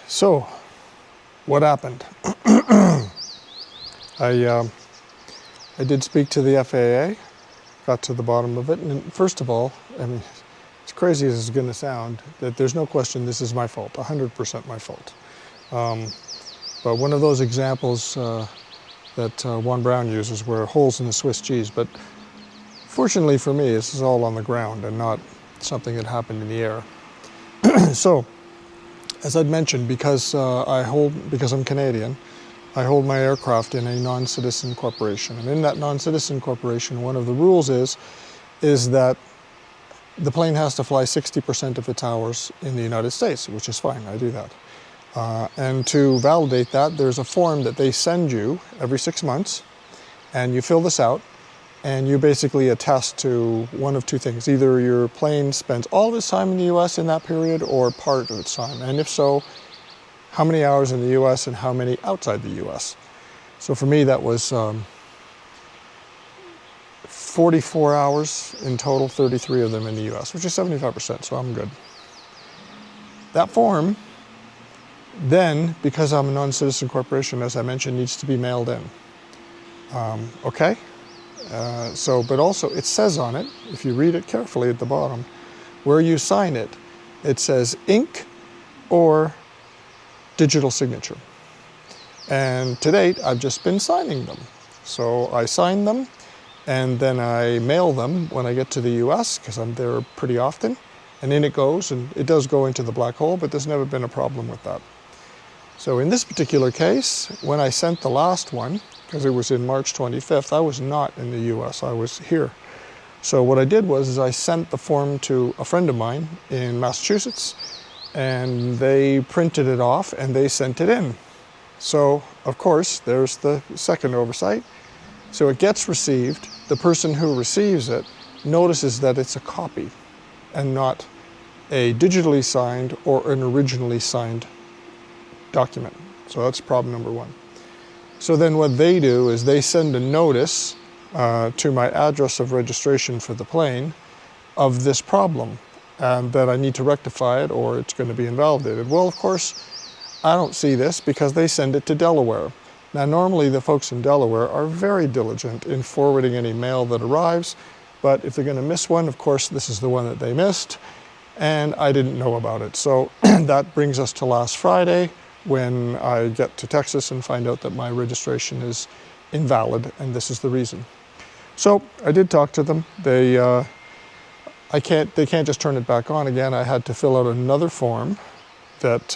So, what happened? I did speak to the FAA, got to the bottom of it, and first of all, I mean, as crazy as it's going to sound, that there's no question this is my fault, 100% my fault. But one of those examples that Juan Brown uses were holes in the Swiss cheese, but fortunately for me, this is all on the ground and not something that happened in the air. So, as I'd mentioned, because I'm Canadian, I hold my aircraft in a non-citizen corporation. And in that non-citizen corporation, one of the rules is that the plane has to fly 60% of its hours in the United States, which is fine, I do that. And to validate that, there's a form that they send you every 6 months, and you fill this out, and you basically attest to one of two things. Either your plane spends all of its time in the US in that period, or part of its time. And if so, how many hours in the US and how many outside the US. So for me, that was 44 hours in total, 33 of them in the US, which is 75%, so I'm good. That form, then, because I'm a non-citizen corporation, as I mentioned, needs to be mailed in. Okay? But also it says on it, if you read it carefully at the bottom, where you sign it, it says ink or digital signature. And to date, I've just been signing them. So I sign them, and then I mail them when I get to the US, because I'm there pretty often, and in it goes, and it does go into the black hole, but there's never been a problem with that. So in this particular case, when I sent the last one, because it was in March 25th, I was not in the US, I was here. So what I did was I sent the form to a friend of mine in Massachusetts, and they printed it off and they sent it in. So, of course, there's the second oversight. So it gets received, the person who receives it notices that it's a copy and not a digitally signed or an originally signed document. So that's problem number one. So then what they do is they send a notice to my address of registration for the plane of this problem, and that I need to rectify it or it's going to be invalidated. Well, of course, I don't see this because they send it to Delaware. Now, normally the folks in Delaware are very diligent in forwarding any mail that arrives, but if they're going to miss one, of course, this is the one that they missed, and I didn't know about it. So that brings us to last Friday, when I get to Texas and find out that my registration is invalid, and this is the reason. So I did talk to them. They can't just turn it back on again. I had to fill out another form that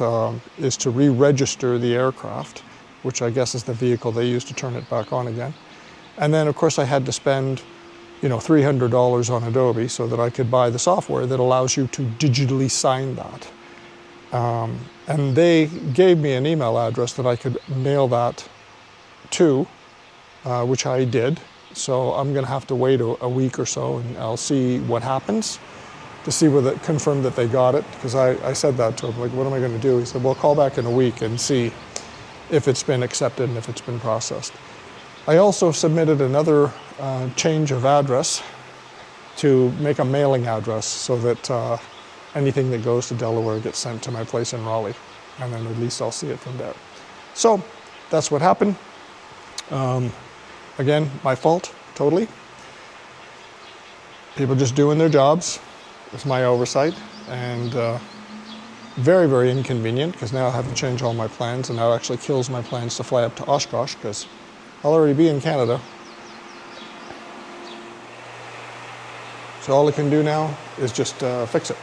is to re-register the aircraft, which I guess is the vehicle they use to turn it back on again. And then, of course, I had to spend, $300 on Adobe so that I could buy the software that allows you to digitally sign that. And they gave me an email address that I could mail that to, which I did. So I'm going to have to wait a week or so, and I'll see what happens to see whether it confirmed that they got it. Because I said that to him, like, what am I going to do? He said, well, call back in a week and see if it's been accepted and if it's been processed. I also submitted another change of address to make a mailing address so that anything that goes to Delaware gets sent to my place in Raleigh, and then at least I'll see it from there. So that's what happened. Again, my fault, totally. People just doing their jobs. It's my oversight, and very, very inconvenient, because now I have to change all my plans, and that actually kills my plans to fly up to Oshkosh, because I'll already be in Canada. So all I can do now is just fix it.